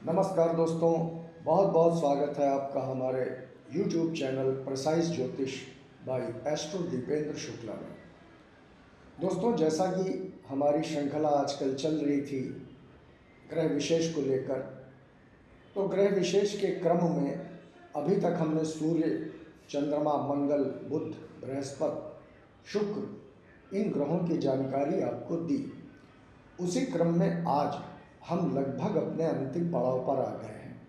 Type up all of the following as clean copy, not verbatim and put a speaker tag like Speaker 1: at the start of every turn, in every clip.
Speaker 1: नमस्कार दोस्तों, बहुत बहुत स्वागत है आपका हमारे YouTube चैनल प्रिसाइज ज्योतिष बाय एस्ट्रो दीपेंद्र शुक्ला में। दोस्तों, जैसा कि हमारी श्रृंखला आजकल चल रही थी ग्रह विशेष को लेकर, तो ग्रह विशेष के क्रम में अभी तक हमने सूर्य, चंद्रमा, मंगल, बुध, बृहस्पति, शुक्र इन ग्रहों की जानकारी आपको दी। उसी क्रम में आज हम लगभग अपने अंतिम पड़ाव पर आ गए हैं,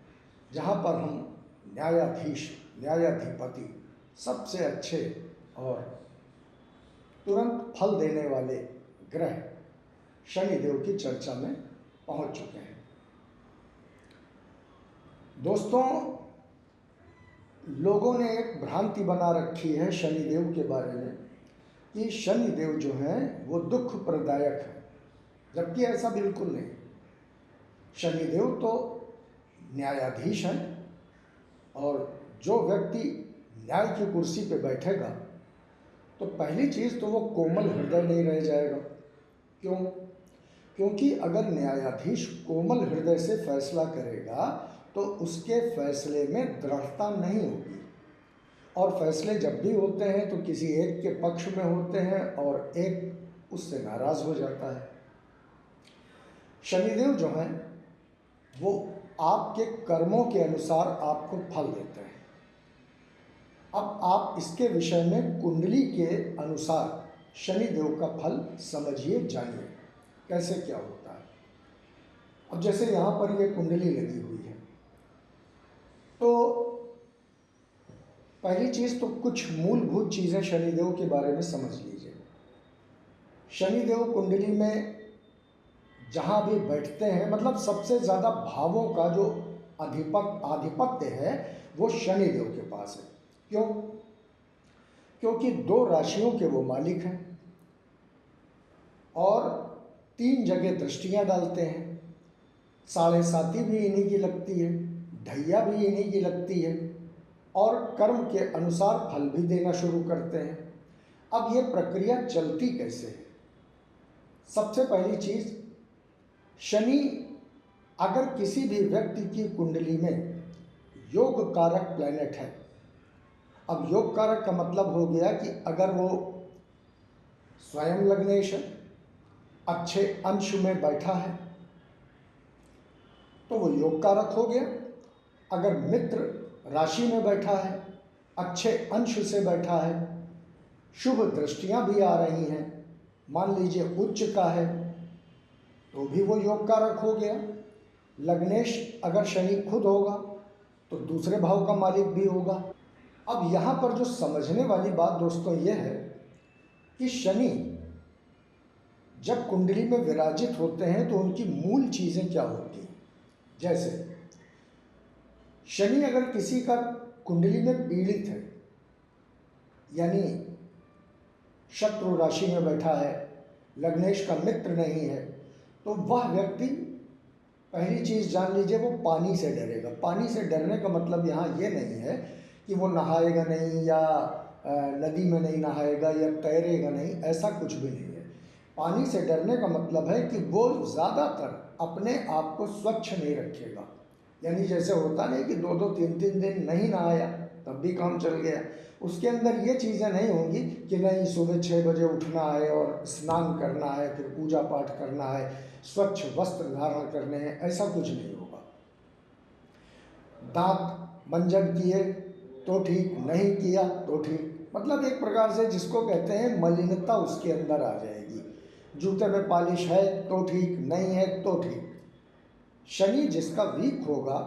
Speaker 1: जहाँ पर हम न्यायाधीश, न्यायाधिपति, सबसे अच्छे और तुरंत फल देने वाले ग्रह शनिदेव की चर्चा में पहुँच चुके हैं। दोस्तों, लोगों ने एक भ्रांति बना रखी है शनिदेव के बारे में कि शनिदेव जो हैं वो दुख प्रदायक है, जबकि ऐसा बिल्कुल नहीं। शनिदेव तो न्यायाधीश हैं और जो व्यक्ति न्याय की कुर्सी पे बैठेगा तो पहली चीज़ तो वो कोमल हृदय नहीं रह जाएगा। क्यों? क्योंकि अगर न्यायाधीश कोमल हृदय से फैसला करेगा तो उसके फैसले में दृढ़ता नहीं होगी, और फैसले जब भी होते हैं तो किसी एक के पक्ष में होते हैं और एक उससे नाराज़ हो जाता है। शनिदेव जो हैं वो आपके कर्मों के अनुसार आपको फल देते हैं। अब आप इसके विषय में कुंडली के अनुसार शनिदेव का फल समझिए, जानिए कैसे क्या होता है। अब जैसे यहाँ पर ये कुंडली लगी हुई है, तो पहली चीज़ तो कुछ मूलभूत चीज़ें शनिदेव के बारे में समझ लीजिए। शनिदेव कुंडली में जहाँ भी बैठते हैं, मतलब सबसे ज़्यादा भावों का जो आधिपत्य है वो शनिदेव के पास है। क्यों? क्योंकि 2 राशियों के वो मालिक हैं और 3 जगह दृष्टियाँ डालते हैं। 7.5 भी इन्हीं की लगती है, ढैया भी इन्हीं की लगती है, और कर्म के अनुसार फल भी देना शुरू करते हैं। अब ये प्रक्रिया चलती कैसे है? सबसे पहली चीज़, शनि अगर किसी भी व्यक्ति की कुंडली में योग कारक प्लैनेट है। अब योग कारक का मतलब हो गया कि अगर वो स्वयं लग्नेश अच्छे अंश में बैठा है तो वो योग कारक हो गया। अगर मित्र राशि में बैठा है, अच्छे अंश से बैठा है, शुभ दृष्टियां भी आ रही हैं, मान लीजिए उच्च का है, तो भी वो योग कारक हो गया। लग्नेश अगर शनि खुद होगा तो दूसरे भाव का मालिक भी होगा। अब यहाँ पर जो समझने वाली बात दोस्तों ये है कि शनि जब कुंडली में विराजित होते हैं तो उनकी मूल चीज़ें क्या होती हैं। जैसे शनि अगर किसी का कुंडली में पीड़ित है, यानी शत्रु राशि में बैठा है, लग्नेश का मित्र नहीं है, तो वह व्यक्ति, पहली चीज़ जान लीजिए, वो पानी से डरेगा। पानी से डरने का मतलब यहाँ ये नहीं है कि वो नहाएगा नहीं या नदी में नहीं नहाएगा या तैरेगा नहीं, ऐसा कुछ भी नहीं है। पानी से डरने का मतलब है कि वो ज़्यादातर अपने आप को स्वच्छ नहीं रखेगा। यानी जैसे होता नहीं कि 2-2, 3-3 दिन नहीं नहाया तब भी काम चल गया, उसके अंदर ये चीज़ें नहीं होंगी कि नहीं सुबह 6 बजे उठना है और स्नान करना है, फिर पूजा पाठ करना है, स्वच्छ वस्त्र धारण करने हैं, ऐसा कुछ नहीं होगा। दांत मंजन किए तो ठीक, नहीं किया तो ठीक, मतलब एक प्रकार से जिसको कहते हैं मलिनता उसके अंदर आ जाएगी। जूते में पॉलिश है तो ठीक, नहीं है तो ठीक। शनि जिसका वीक होगा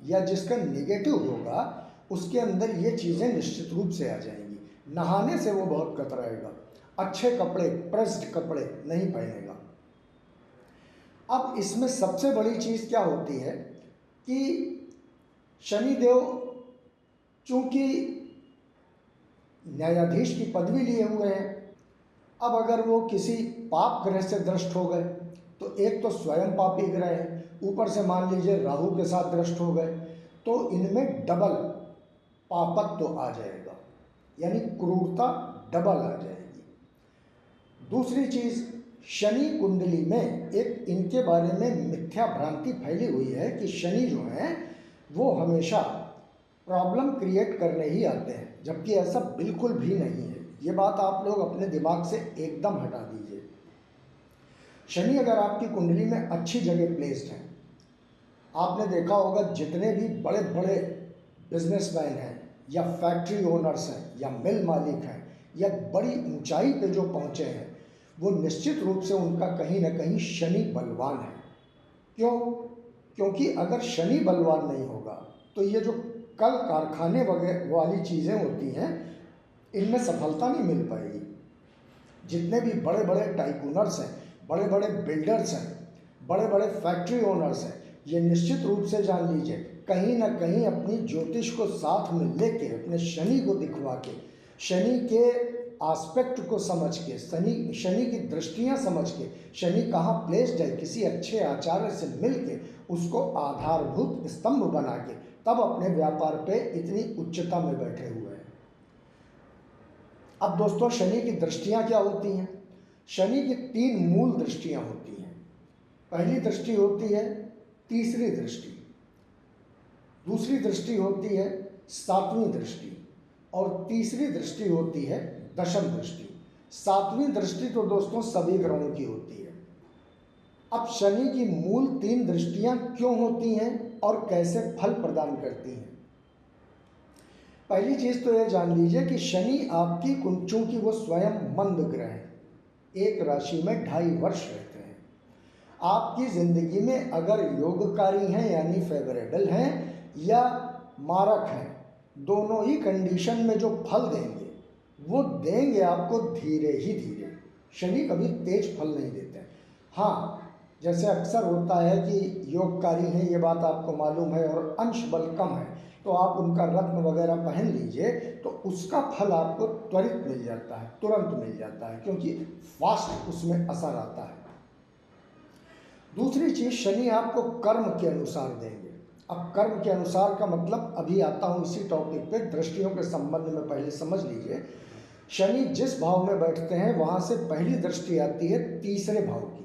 Speaker 1: या जिसका निगेटिव होगा उसके अंदर ये चीज़ें निश्चित रूप से आ जाएंगी। नहाने से वो बहुत कतराएगा, अच्छे कपड़े, प्रेस्ड कपड़े नहीं पहनेगा। अब इसमें सबसे बड़ी चीज़ क्या होती है कि शनिदेव चूंकि न्यायाधीश की पदवी लिए हुए हैं, अब अगर वो किसी पाप ग्रह से दृष्ट हो गए तो एक तो स्वयं पापी ग्रह है, ऊपर से मान लीजिए राहु के साथ दृष्ट हो गए, तो इनमें डबल पापत्व तो आ जाएगा, यानी क्रूरता डबल आ जाएगी। दूसरी चीज़, शनि कुंडली में एक इनके बारे में मिथ्या भ्रांति फैली हुई है कि शनि जो है वो हमेशा प्रॉब्लम क्रिएट करने ही आते हैं, जबकि ऐसा बिल्कुल भी नहीं है। ये बात आप लोग अपने दिमाग से एकदम हटा दीजिए। शनि अगर आपकी कुंडली में अच्छी जगह प्लेस्ड है, आपने देखा होगा जितने भी बड़े बड़े बिजनेसमैन हैं या फैक्ट्री ओनर्स हैं या मिल मालिक हैं या बड़ी ऊंचाई पे जो पहुंचे हैं, वो निश्चित रूप से उनका कहीं ना कहीं शनि बलवान है। क्यों? क्योंकि अगर शनि बलवान नहीं होगा तो ये जो कल कारखाने वगैरह वाली चीज़ें होती हैं, इनमें सफलता नहीं मिल पाएगी। जितने भी बड़े बड़े टाइकूनर्स हैं, बड़े बड़े बिल्डर्स हैं, बड़े बड़े फैक्ट्री ओनर्स हैं, ये निश्चित रूप से जान लीजिए कहीं ना कहीं अपनी ज्योतिष को साथ में लेके, अपने शनि को दिखवा के, शनि के आस्पेक्ट को समझ के, शनि की दृष्टियां समझ के, शनि कहाँ प्लेस्ड है, किसी अच्छे आचार्य से मिल के उसको आधारभूत स्तंभ बना के तब अपने व्यापार पे इतनी उच्चता में बैठे हुए हैं। अब दोस्तों, शनि की दृष्टियां क्या होती हैं? शनि की 3 मूल दृष्टियां होती हैं। पहली दृष्टि होती है तीसरी दृष्टि, दूसरी दृष्टि होती है 7वीं दृष्टि और तीसरी दृष्टि होती है दशम दृष्टि। 7वीं दृष्टि तो दोस्तों सभी ग्रहों की होती है। अब शनि की मूल 3 दृष्टियां क्यों होती हैं और कैसे फल प्रदान करती हैं? पहली चीज तो यह जान लीजिए कि शनि आपकी, चूंकि वो स्वयं मंद ग्रह है, एक राशि में 2.5 वर्ष रहते हैं। आपकी जिंदगी में अगर योगकारी हैं यानी फेवरेबल हैं या मारक हैं, दोनों ही कंडीशन में जो फल देंगे वो देंगे आपको धीरे ही धीरे। शनि कभी तेज फल नहीं देते। हाँ, जैसे अक्सर होता है कि योगकारी हैं, ये बात आपको मालूम है, और अंश बल कम है, तो आप उनका रत्न वगैरह पहन लीजिए तो उसका फल आपको त्वरित मिल जाता है, तुरंत मिल जाता है, क्योंकि फास्ट उसमें असर आता है। दूसरी चीज, शनि आपको कर्म के अनुसार देंगे। अब कर्म के अनुसार का मतलब, अभी आता हूँ इसी टॉपिक पे, दृष्टियों के संबंध में पहले समझ लीजिए। शनि जिस भाव में बैठते हैं वहां से पहली दृष्टि आती है तीसरे भाव की।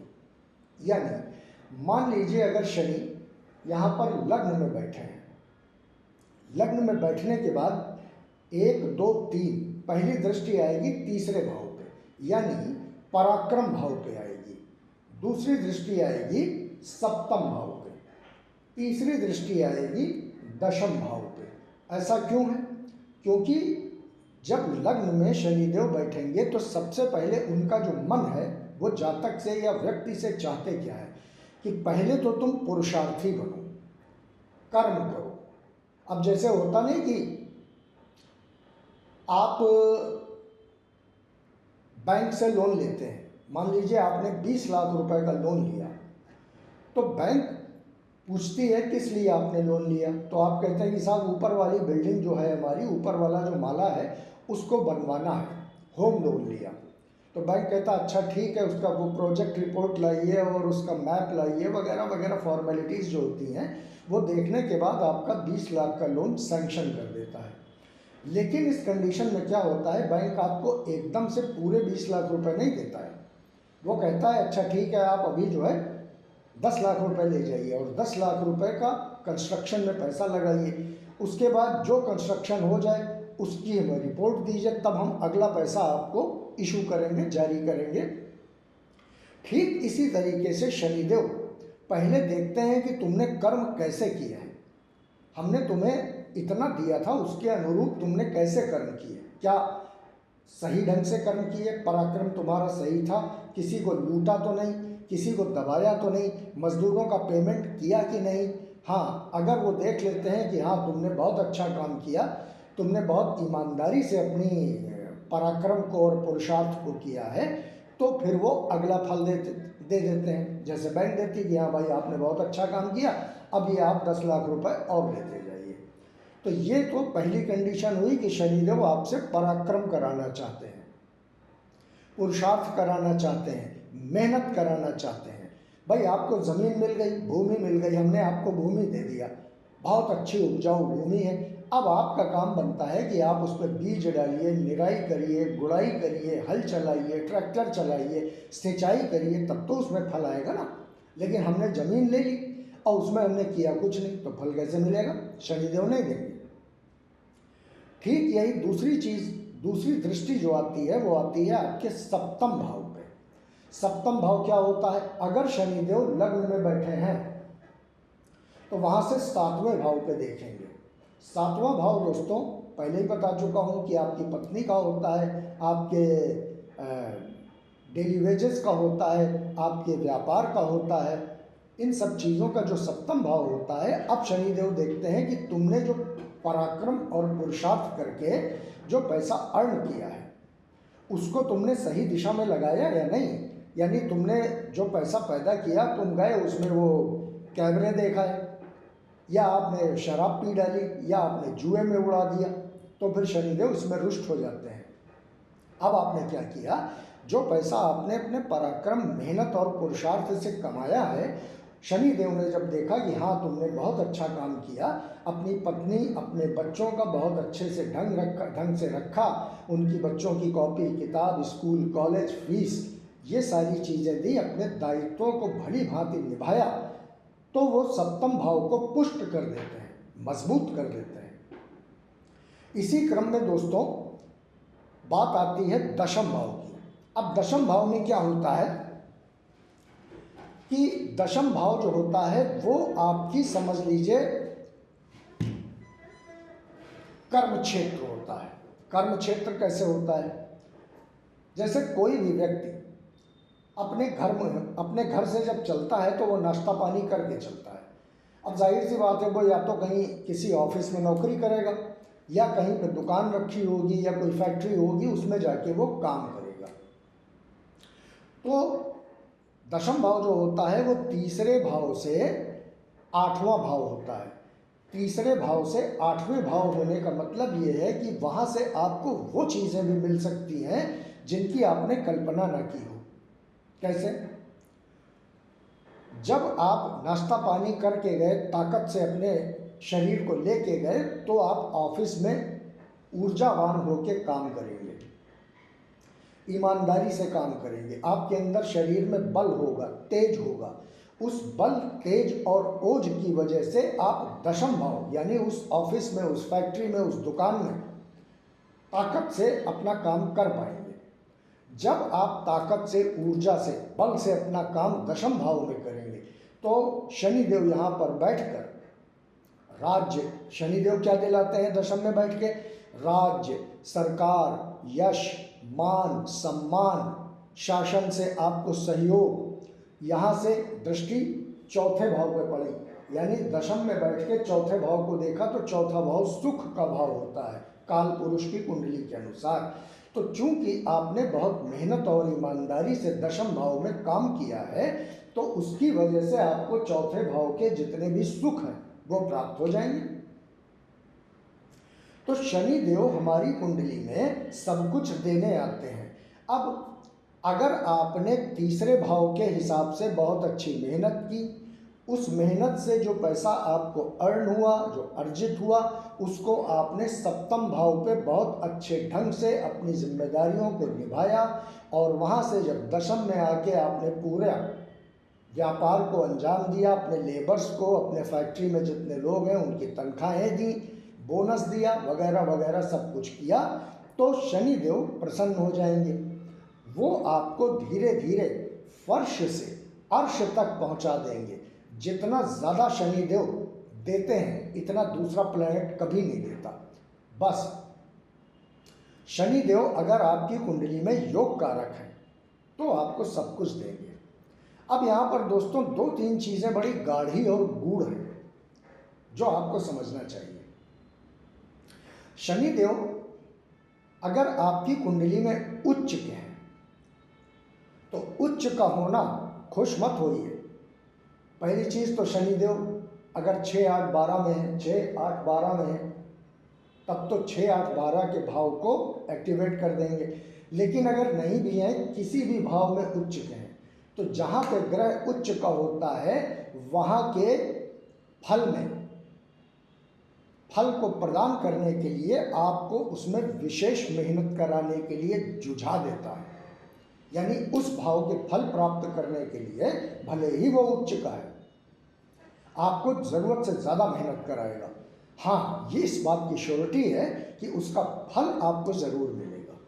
Speaker 1: यानी मान लीजिए अगर शनि यहाँ पर लग्न में बैठे हैं, लग्न में बैठने के बाद 1, 2, 3 पहली दृष्टि आएगी तीसरे भाव पे, यानी पराक्रम भाव पे आएगी। दूसरी दृष्टि आएगी 7वें भाव पे, तीसरी दृष्टि आएगी 10वें भाव पे। ऐसा क्यों है? क्योंकि जब लग्न में शनिदेव बैठेंगे तो सबसे पहले उनका जो मन है वो जातक से या व्यक्ति से चाहते क्या है कि पहले तो तुम पुरुषार्थी बनो, कर्म करो। अब जैसे होता नहीं कि आप बैंक से लोन लेते हैं, मान लीजिए आपने 20 लाख रुपए का लोन लिया, तो बैंक पूछती है किस लिए आपने लोन लिया, तो आप कहते हैं कि साहब ऊपर वाली बिल्डिंग जो है हमारी, ऊपर वाला जो माला है उसको बनवाना है, होम लोन लिया। तो बैंक कहता अच्छा ठीक है, उसका वो प्रोजेक्ट रिपोर्ट लाइए और उसका मैप लाइए वगैरह वगैरह फॉर्मेलिटीज़ जो होती हैं वो देखने के बाद आपका 20 लाख का लोन सैंक्शन कर देता है। लेकिन इस कंडीशन में क्या होता है, बैंक आपको एकदम से पूरे 20 लाख रुपए नहीं देता है। वो कहता है अच्छा ठीक है, आप अभी जो है 10 लाख रुपए ले जाइए और 10 लाख रुपए का कंस्ट्रक्शन में पैसा लगाइए। उसके बाद जो कंस्ट्रक्शन हो जाए उसकी हमें रिपोर्ट दीजिए, तब हम अगला पैसा आपको इशू करेंगे, जारी करेंगे। ठीक इसी तरीके से शनिदेव पहले देखते हैं कि तुमने कर्म कैसे किया है, हमने तुम्हें इतना दिया था उसके अनुरूप तुमने कैसे कर्म किए, क्या सही ढंग से कर्म किए, पराक्रम तुम्हारा सही था, किसी को लूटा तो नहीं, किसी को दबाया तो नहीं, मजदूरों का पेमेंट किया कि नहीं। हाँ, अगर वो देख लेते हैं कि हाँ तुमने बहुत अच्छा काम किया, तुमने बहुत ईमानदारी से अपनी पराक्रम को और पुरुषार्थ को किया है, तो फिर वो अगला फल दे देते हैं। जैसे बैंक देती है कि हाँ भाई आपने बहुत अच्छा काम किया, अब ये आप 10 लाख रुपए और देते जाइए। तो ये तो पहली कंडीशन हुई कि शनिदेव आपसे पराक्रम कराना चाहते हैं, पुरुषार्थ कराना चाहते हैं, मेहनत कराना चाहते हैं। भाई आपको ज़मीन मिल गई, भूमि मिल गई, हमने आपको भूमि दे दिया, बहुत अच्छी उपजाऊ भूमि है, अब आपका काम बनता है कि आप उस पर बीज डालिए, निराई करिए, गुड़ाई करिए, हल चलाइए, ट्रैक्टर चलाइए, सिंचाई करिए, तब तो उसमें फल आएगा ना। लेकिन हमने ज़मीन ले ली और उसमें हमने किया कुछ नहीं, तो फल कैसे मिलेगा? शनिदेव नहीं देंगे। ठीक यही दूसरी चीज़, दूसरी दृष्टि जो आती है वो आती है आपके सप्तम भाव पे। सप्तम भाव क्या होता है? अगर शनिदेव लग्न में बैठे हैं तो वहाँ से सातवें भाव पे देखेंगे। सातवां भाव दोस्तों पहले ही बता चुका हूँ कि आपकी पत्नी का होता है, आपके डेली वेजेस का होता है, आपके व्यापार का होता है, इन सब चीज़ों का जो सप्तम भाव होता है। अब शनिदेव देखते हैं कि तुमने जो पराक्रम और पुरुषार्थ करके जो पैसा अर्न किया है उसको तुमने सही दिशा में लगाया या नहीं। यानी तुमने जो पैसा पैदा किया, तुम गए उसमें वो कैमरे देखा है, या आपने शराब पी डाली, या आपने जुए में उड़ा दिया, तो फिर शनिदेव इसमें रुष्ट हो जाते हैं। अब आपने क्या किया? जो पैसा आपने अपने पराक्रम, मेहनत और पुरुषार्थ से कमाया है, शनिदेव ने जब देखा कि हाँ तुमने बहुत अच्छा काम किया, अपनी पत्नी, अपने बच्चों का बहुत अच्छे से ढंग से रखा, उनकी बच्चों की कॉपी किताब, स्कूल कॉलेज फीस, ये सारी चीज़ें दी, अपने दायित्वों को भली भांति निभाया, तो वो सप्तम भाव को पुष्ट कर देते हैं, मजबूत कर देते हैं। इसी क्रम में दोस्तों बात आती है दशम भाव की। अब दशम भाव में क्या होता है कि दशम भाव जो होता है वो आपकी समझ लीजिए कर्म क्षेत्र होता है। कर्म क्षेत्र कैसे होता है? जैसे कोई भी व्यक्ति अपने घर से जब चलता है तो वो नाश्ता पानी करके चलता है। अब जाहिर सी बात है वो या तो कहीं किसी ऑफिस में नौकरी करेगा, या कहीं पे दुकान रखी होगी, या कोई फैक्ट्री होगी, उसमें जाके वो काम करेगा। तो दशम भाव जो होता है वो तीसरे भाव से आठवां भाव होता है। तीसरे भाव से आठवें भाव होने का मतलब ये है कि वहाँ से आपको वो चीज़ें भी मिल सकती हैं जिनकी आपने कल्पना ना की हो। कैसे? जब आप नाश्ता पानी करके गए, ताकत से अपने शरीर को लेके गए, तो आप ऑफिस में ऊर्जावान होकर काम करेंगे, ईमानदारी से काम करेंगे, आपके अंदर शरीर में बल होगा, तेज होगा। उस बल, तेज और ओज की वजह से आप दशम भाव यानी उस ऑफिस में, उस फैक्ट्री में, उस दुकान में ताकत से अपना काम कर पाएंगे। जब आप ताकत से, ऊर्जा से, बल से अपना काम दशम भाव में करेंगे तो शनिदेव यहाँ पर बैठकर राज्य, शनिदेव क्या दिलाते हैं दशम में बैठ के? राज्य, सरकार, यश, मान, सम्मान, शासन से आपको सहयोग। यहाँ से दृष्टि चौथे भाव पे पड़ी, यानी दशम में बैठ के चौथे भाव को देखा तो चौथा भाव सुख का भाव होता है काल पुरुष की कुंडली के अनुसार। तो चूंकि आपने बहुत मेहनत और ईमानदारी से दशम भाव में काम किया है, तो उसकी वजह से आपको चौथे भाव के जितने भी सुख हैं वो प्राप्त हो जाएंगे। तो शनि देव हमारी कुंडली में सब कुछ देने आते हैं। अब अगर आपने तीसरे भाव के हिसाब से बहुत अच्छी मेहनत की, उस मेहनत से जो पैसा आपको अर्न हुआ, जो अर्जित हुआ, उसको आपने सप्तम भाव पे बहुत अच्छे ढंग से अपनी जिम्मेदारियों को निभाया, और वहाँ से जब दशम में आके आपने पूरा व्यापार को अंजाम दिया, अपने लेबर्स को, अपने फैक्ट्री में जितने लोग हैं उनकी तनख्वाहें दी, बोनस दिया, वगैरह वगैरह सब कुछ किया, तो शनिदेव प्रसन्न हो जाएंगे। वो आपको धीरे धीरे फर्श से अर्श तक पहुंचा देंगे। जितना ज़्यादा शनिदेव देते हैं इतना दूसरा प्लैनेट कभी नहीं देता। बस शनिदेव अगर आपकी कुंडली में योग कारक है तो आपको सब कुछ देंगे। अब यहाँ पर दोस्तों दो तीन चीज़ें बड़ी गाढ़ी और गूढ़ हैं जो आपको समझना चाहिए। शनिदेव अगर आपकी कुंडली में उच्च के हैं तो उच्च का होना खुश मत होइए। पहली चीज़ तो शनिदेव अगर 6, 8, 12 में है, 6, 8, 12 में है, तब तो 6, 8, 12 के भाव को एक्टिवेट कर देंगे। लेकिन अगर नहीं भी हैं, किसी भी भाव में उच्च के हैं, तो जहाँ पे ग्रह उच्च का होता है वहाँ के फल में फल को प्रदान करने के लिए आपको उसमें विशेष मेहनत कराने के लिए जुझा देता है। यानी उस भाव के फल प्राप्त करने के लिए भले ही वो उच्च का है, आपको ज़रूरत से ज़्यादा मेहनत कराएगा। हाँ, ये इस बात की श्योरिटी है कि उसका फल आपको ज़रूर मिलेगा।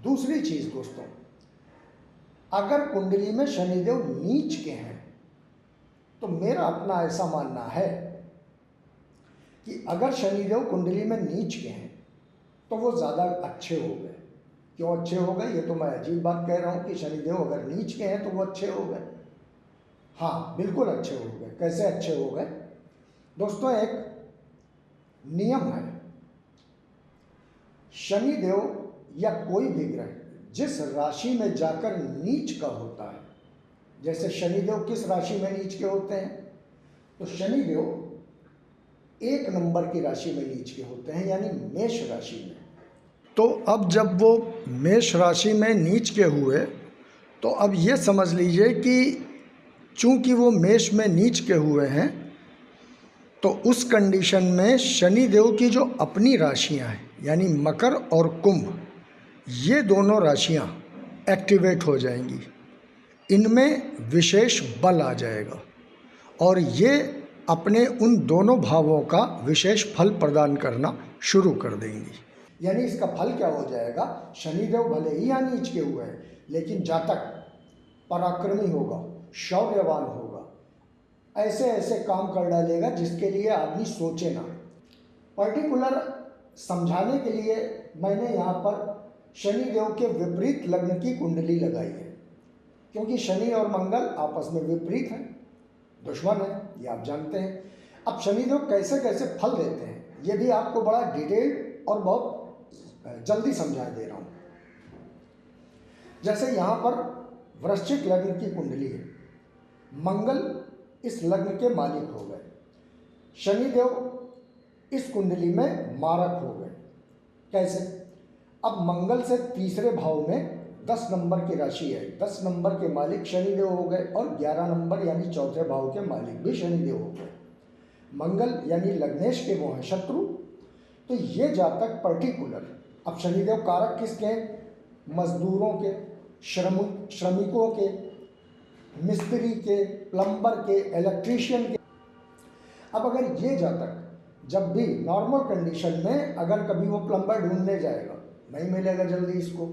Speaker 1: दूसरी चीज़ दोस्तों, अगर कुंडली में शनिदेव नीच के हैं तो मेरा अपना ऐसा मानना है कि अगर शनिदेव कुंडली में नीच के हैं तो वो ज़्यादा अच्छे हो गए। क्यों अच्छे हो गए? ये तो मैं अजीब बात कह रहा हूँ कि शनिदेव अगर नीच के हैं तो वो अच्छे हो गए। हाँ, बिल्कुल अच्छे हो गए। कैसे अच्छे हो गए दोस्तों? एक नियम है, शनिदेव या कोई भी ग्रह जिस राशि में जाकर नीच का होता है, जैसे शनिदेव किस राशि में नीच के होते हैं, तो शनिदेव 1 नंबर की राशि में नीच के होते हैं, यानी मेष राशि में। तो अब जब वो मेष राशि में नीच के हुए तो अब ये समझ लीजिए कि चूंकि वो मेष में नीच के हुए हैं तो उस कंडीशन में शनिदेव की जो अपनी राशियां हैं यानी मकर और कुंभ, ये दोनों राशियां एक्टिवेट हो जाएंगी, इनमें विशेष बल आ जाएगा और ये अपने उन दोनों भावों का विशेष फल प्रदान करना शुरू कर देंगी। यानी इसका फल क्या हो जाएगा? शनिदेव भले ही यहाँ नीच के हुए हैं, लेकिन जातक पराक्रमी होगा, शौर्यवान होगा, ऐसे ऐसे काम कर डालेगा जिसके लिए आदमी सोचे ना। पर्टिकुलर समझाने के लिए मैंने यहाँ पर शनिदेव के विपरीत लग्न की कुंडली लगाई है, क्योंकि शनि और मंगल आपस में विपरीत हैं, दुश्मन है, ये आप जानते हैं। अब शनिदेव कैसे कैसे फल देते हैं ये भी आपको बड़ा डिटेल और बहुत जल्दी समझा दे रहा हूँ। जैसे यहाँ पर वृश्चिक लग्न की कुंडली है, मंगल इस लग्न के मालिक हो गए, शनिदेव इस कुंडली में मारक हो गए। कैसे? अब मंगल से तीसरे भाव में 10 नंबर की राशि है, 10 नंबर के मालिक शनिदेव हो गए और 11 नंबर यानी चौथे भाव के मालिक भी शनिदेव हो गए। मंगल यानी लग्नेश के वो हैं शत्रु। तो ये जातक पर्टिकुलर, अब शनिदेव कारक किसके? मजदूरों के, श्रमिकों के, मिस्त्री के, प्लम्बर के, इलेक्ट्रीशियन के। अब अगर ये जातक जब भी नॉर्मल कंडीशन में अगर कभी वो प्लम्बर ढूंढने जाएगा, नहीं मिलेगा जल्दी इसको,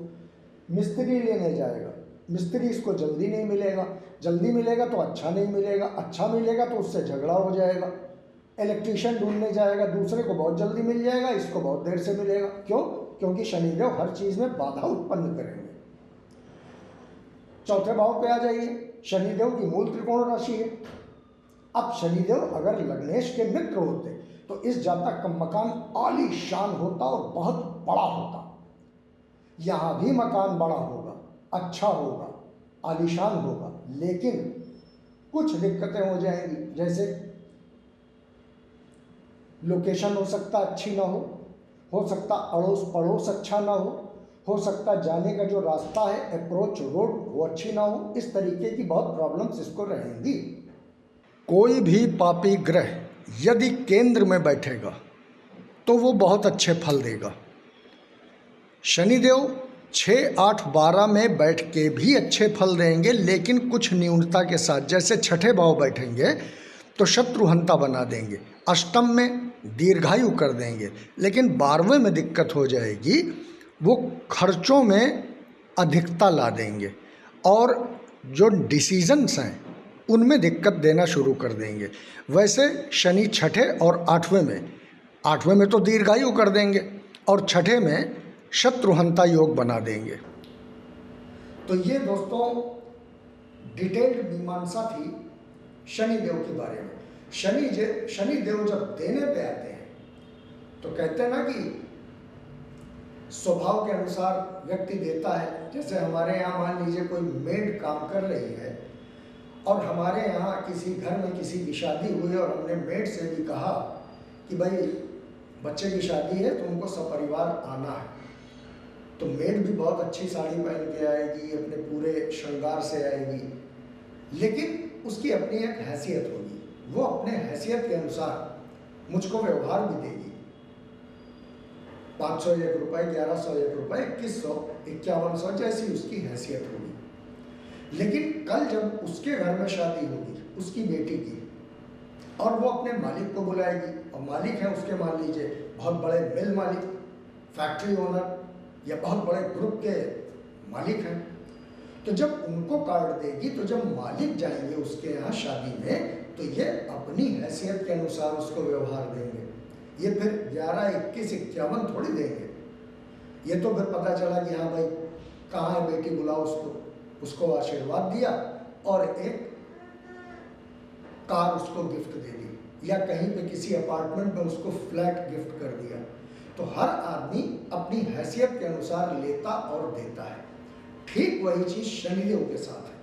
Speaker 1: मिस्त्री लेने जाएगा, मिस्त्री इसको जल्दी नहीं मिलेगा, जल्दी मिलेगा तो अच्छा नहीं मिलेगा, अच्छा मिलेगा तो उससे झगड़ा हो जाएगा, इलेक्ट्रीशियन ढूंढने जाएगा, दूसरे को बहुत जल्दी मिल जाएगा, इसको बहुत देर से मिलेगा। क्यों? क्योंकि शनिदेव हर चीज़ में बाधा उत्पन्न करेंगे। चौथे भाव पे आ जाइए, शनिदेव की मूल त्रिकोण राशि है। अब शनिदेव अगर लग्नेश के मित्र होते तो इस जातक का मकान आलीशान होता और बहुत बड़ा होता। यहाँ भी मकान बड़ा होगा, अच्छा होगा, आलीशान होगा, लेकिन कुछ दिक्कतें हो जाएंगी। जैसे लोकेशन हो सकता अच्छी ना हो सकता अड़ोस पड़ोस अच्छा ना हो सकता जाने का जो रास्ता है, अप्रोच रोड, वो अच्छी ना हो। इस तरीके की बहुत प्रॉब्लम्स इसको रहेंगी। कोई भी पापी ग्रह यदि केंद्र में बैठेगा तो वो बहुत अच्छे फल देगा। शनिदेव 6, 8, 12 में बैठ के भी अच्छे फल देंगे, लेकिन कुछ न्यूनता के साथ। जैसे छठे भाव बैठेंगे तो शत्रुहंता बना देंगे, अष्टम में दीर्घायु कर देंगे, लेकिन 12वें में दिक्कत हो जाएगी, वो खर्चों में अधिकता ला देंगे और जो डिसीजंस हैं उनमें दिक्कत देना शुरू कर देंगे। वैसे शनि छठे और 8वें में तो दीर्घायु कर देंगे और छठे में शत्रुहंता योग बना देंगे। तो ये दोस्तों डिटेल्ड मीमांसा थी शनिदेव के बारे में। शनिदेव जब देने पे आते हैं तो कहते हैं ना कि स्वभाव के अनुसार व्यक्ति देता है। जैसे हमारे यहाँ मान लीजिए कोई मेड काम कर रही है और हमारे यहाँ किसी घर में किसी की शादी हुई और हमने मेड से भी कहा कि भाई बच्चे की शादी है तो उनको सपरिवार आना है, तो मेड भी बहुत अच्छी साड़ी पहन के आएगी, अपने पूरे श्रृंगार से आएगी, लेकिन उसकी अपनी एक हैसियत होगी। वो अपने हैसियत के अनुसार मुझको व्यवहार भी देगी। 501 रुपये, 1101 रुपये, 2100, 5100, जैसी उसकी हैसियत होगी। लेकिन कल जब उसके घर में शादी होगी उसकी बेटी की, और वो अपने मालिक को बुलाएगी, और मालिक है उसके, मान लीजिए बहुत बड़े मिल मालिक, फैक्ट्री ओनर, या बहुत बड़े ग्रुप के मालिक हैं, तो जब उनको कार्ड देगी तो जब मालिक जाएंगे उसके यहाँ शादी में, तो ये अपनी हैसियत के अनुसार उसको व्यवहार देंगे। ये फिर 11, 21, 51 थोड़ी देंगे। ये तो फिर पता चला कि हाँ भाई कहाँ है बेटी, बुलाओ उसको आशीर्वाद दिया और एक कार उसको गिफ्ट दे दी, या कहीं पे किसी अपार्टमेंट में उसको फ्लैट गिफ्ट कर दिया। तो हर आदमी अपनी हैसियत के अनुसार लेता और देता है। ठीक वही चीज शनिदेव के साथ है।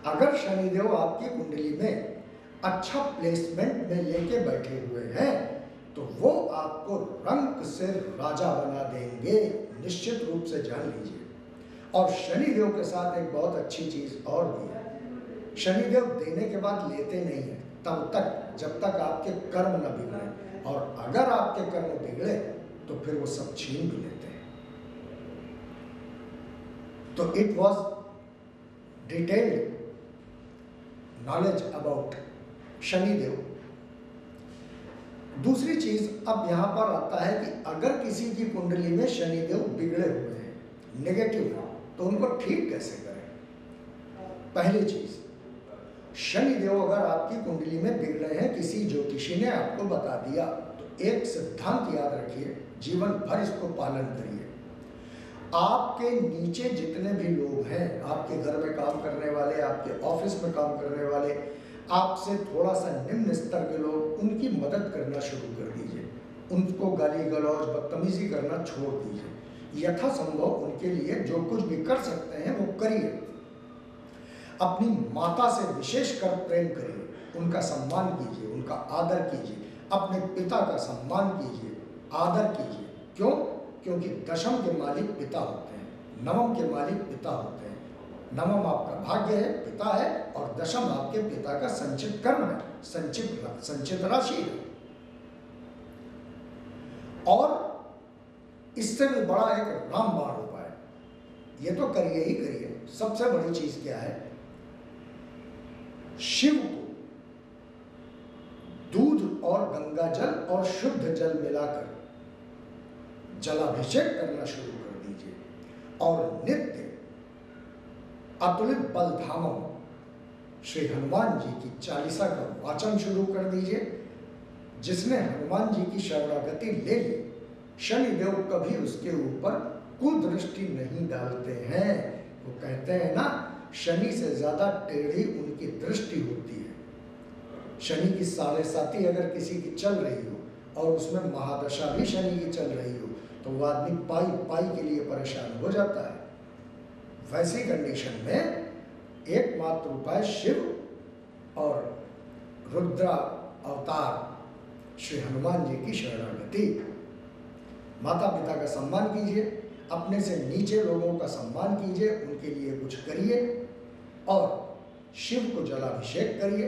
Speaker 1: अगर शनिदेव आपकी कुंडली में अच्छा प्लेसमेंट में लेके बैठे हुए हैं तो वो आपको रंग से राजा बना देंगे, निश्चित रूप से जान लीजिए। और शनिदेव के साथ एक बहुत अच्छी चीज और भी है, शनिदेव देने के बाद लेते नहीं है तब तक जब तक आपके कर्म न बिगड़े, और अगर आपके कर्म बिगड़े तो फिर वो सब छीन भी लेते हैं। तो it was detailed knowledge about Shanidev. दूसरी चीज अब यहां पर आता है कि अगर किसी की कुंडली में शनिदेव बिगड़े हुए हैं, नेगेटिव है, तो उनको ठीक कैसे करें। पहली चीज, शनिदेव अगर आपकी कुंडली में बिगड़े हैं, किसी ज्योतिषी ने आपको बता दिया, तो एक सिद्धांत याद रखिए, जीवन भर इसको पालन करिए। आपके नीचे जितने भी लोग हैं, आपके घर में काम करने वाले, आपके ऑफिस में काम करने वाले, आपसे थोड़ा सा निम्न स्तर के लोग, उनकी मदद करना शुरू कर दीजिए। उनको गाली गलौज बदतमीजी करना छोड़ दीजिए। यथासंभव उनके लिए जो कुछ भी कर सकते हैं वो करिए। अपनी माता से विशेष कर प्रेम करिए, उनका सम्मान कीजिए, उनका आदर कीजिए। अपने पिता का सम्मान कीजिए, आदर कीजिए। क्यों? क्योंकि दशम के मालिक पिता होते हैं, नवम के मालिक पिता होते हैं। नवम आपका भाग्य है, पिता है, और दशम आपके पिता का संचित कर्म है, संचित राशि है। और इससे भी बड़ा एक रामबाण उपाय, ये तो करिए ही करिए। सबसे बड़ी चीज क्या है, शिव को दूध और गंगा जल और शुद्ध जल मिलाकर जलाभिषेक करना शुरू कर दीजिए, और नित्य अतुलित बलधामम श्री हनुमान जी की चालीसा का वाचन शुरू कर दीजिए। जिसने हनुमान जी की शरणागति ले ली, शनिदेव कभी उसके ऊपर कुदृष्टि नहीं डालते हैं। वो कहते हैं ना, शनि से ज्यादा टेढ़ी उनकी दृष्टि होती है। शनि की 7.5 अगर किसी की चल रही हो और उसमें महादशा भी शनि की चल रही हो, तो वो आदमी पाई पाई के लिए परेशान हो जाता है। वैसी कंडीशन में एकमात्र उपाय शिव और रुद्रा अवतार श्री हनुमान जी की शरणागति। माता पिता का सम्मान कीजिए, अपने से नीचे लोगों का सम्मान कीजिए, उनके लिए कुछ करिए, और शिव को जलाभिषेक करिए,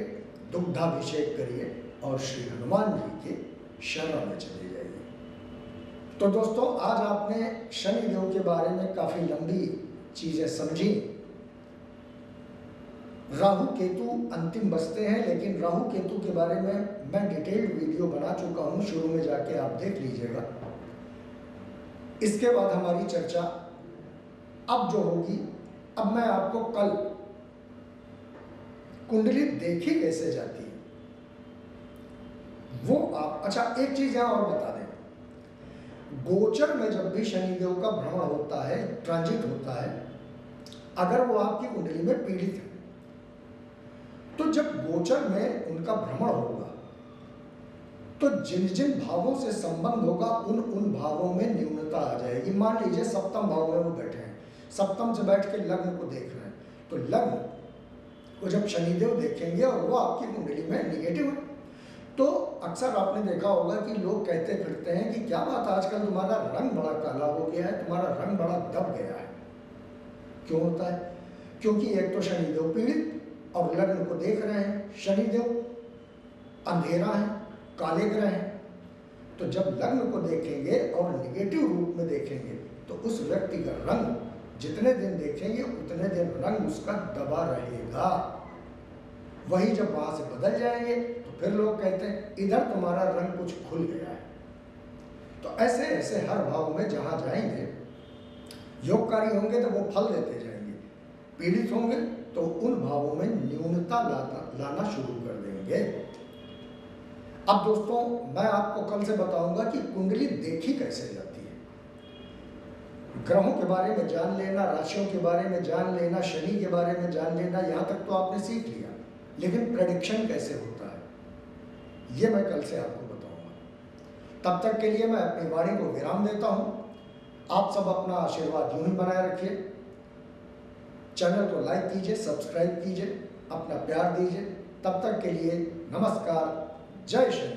Speaker 1: दुग्धाभिषेक करिए, और श्री हनुमान जी के शरण में चले जाइए। तो दोस्तों, आज आपने शनिदेव के बारे में काफी लंबी चीजें समझी। राहु केतु अंतिम बचते हैं, लेकिन राहु केतु के बारे में मैं डिटेल्ड वीडियो बना चुका हूं, शुरू में जाके आप देख लीजिएगा। इसके बाद हमारी चर्चा अब जो होगी, अब मैं आपको कल कुंडली देखी कैसे जाती है वो आप, अच्छा एक चीज यहां और बता दें, गोचर में जब भी शनिदेव का भ्रमण होता है, ट्रांजिट होता है, अगर वो आपकी कुंडली में पीड़ित है, तो जब गोचर में उनका भ्रमण होगा तो जिन जिन भावों से संबंध होगा उन उन भावों में न्यूनता आ जाएगी। मान लीजिए सप्तम भाव में वो बैठे हैं, सप्तम से बैठ के लग्न को देख रहे हैं, तो लग्न को जब शनिदेव देखेंगे और वो आपकी कुंडली में निगेटिव है, तो अक्सर आपने देखा होगा कि लोग कहते फिरते हैं कि क्या बात, आजकल तुम्हारा रंग बड़ा काला हो गया है, तुम्हारा रंग बड़ा दब गया है। क्यों होता है? क्योंकि एक तो शनिदेव पीड़ित और लग्न को देख रहे हैं, शनिदेव अंधेरा है, काले ग्रह हैं। तो जब लग्न को देखेंगे और निगेटिव रूप में देखेंगे तो उस व्यक्ति का रंग जितने दिन देखेंगे उतने दिन रंग उसका दबा रहेगा। वही जब वहां से बदल जाएंगे तो फिर लोग कहते हैं इधर तुम्हारा रंग कुछ खुल गया है। तो ऐसे ऐसे हर भाव में जहां जाएंगे, योगकारी होंगे तो वो फल देते जाएंगे, पीड़ित होंगे तो उन भावों में न्यूनता लाना शुरू कर देंगे। अब दोस्तों, मैं आपको कल से बताऊंगा कि कुंडली देखी कैसे जाती है। ग्रहों के बारे में जान लेना, राशियों के बारे में जान लेना, शनि के बारे में जान लेना, यहाँ तक तो आपने सीख लिया, लेकिन प्रेडिक्शन कैसे होता है ये मैं कल से आपको बताऊंगा। तब तक के लिए मैं अपनी वाणी को विराम देता हूँ। आप सब अपना आशीर्वाद यूं ही बनाए रखिए। चैनल को लाइक कीजिए, सब्सक्राइब कीजिए, अपना प्यार दीजिए। तब तक के लिए नमस्कार। जय श्री